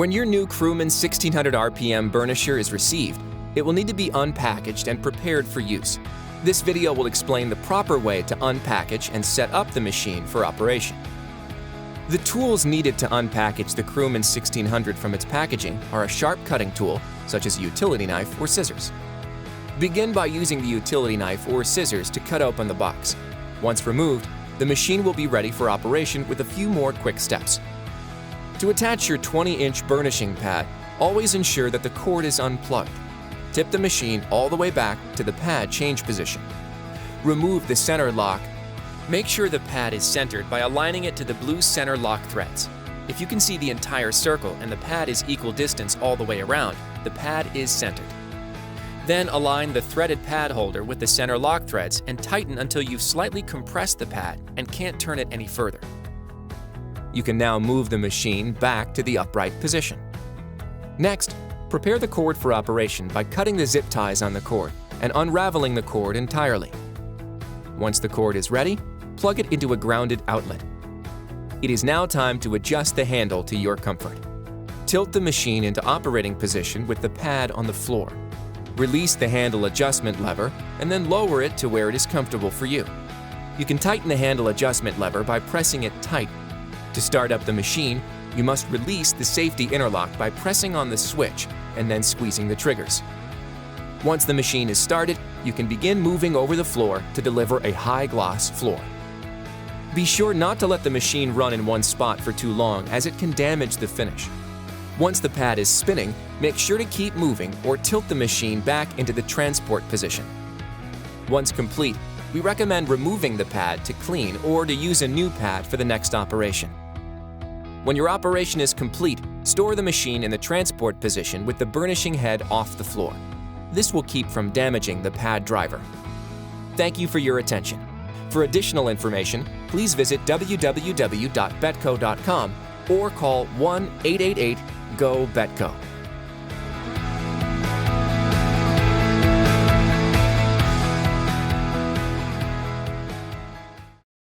When your new Crewman 1600 RPM burnisher is received, it will need to be unpackaged and prepared for use. This video will explain the proper way to unpackage and set up the machine for operation. The tools needed to unpackage the Crewman 1600 from its packaging are a sharp cutting tool, such as a utility knife or scissors. Begin by using the utility knife or scissors to cut open the box. Once removed, the machine will be ready for operation with a few more quick steps. To attach your 20-inch burnishing pad, always ensure that the cord is unplugged. Tip the machine all the way back to the pad change position. Remove the center lock. Make sure the pad is centered by aligning it to the blue center lock threads. If you can see the entire circle and the pad is equal distance all the way around, the pad is centered. Then align the threaded pad holder with the center lock threads and tighten until you've slightly compressed the pad and can't turn it any further. You can now move the machine back to the upright position. Next, prepare the cord for operation by cutting the zip ties on the cord and unraveling the cord entirely. Once the cord is ready, plug it into a grounded outlet. It is now time to adjust the handle to your comfort. Tilt the machine into operating position with the pad on the floor. Release the handle adjustment lever and then lower it to where it is comfortable for you. You can tighten the handle adjustment lever by pressing it tight. To start up the machine, you must release the safety interlock by pressing on the switch and then squeezing the triggers. Once the machine is started, you can begin moving over the floor to deliver a high-gloss floor. Be sure not to let the machine run in one spot for too long, as it can damage the finish. Once the pad is spinning, make sure to keep moving or tilt the machine back into the transport position. Once complete, we recommend removing the pad to clean or to use a new pad for the next operation. When your operation is complete, store the machine in the transport position with the burnishing head off the floor. This will keep from damaging the pad driver. Thank you for your attention. For additional information, please visit www.betco.com or call 1-888-GO-BETCO.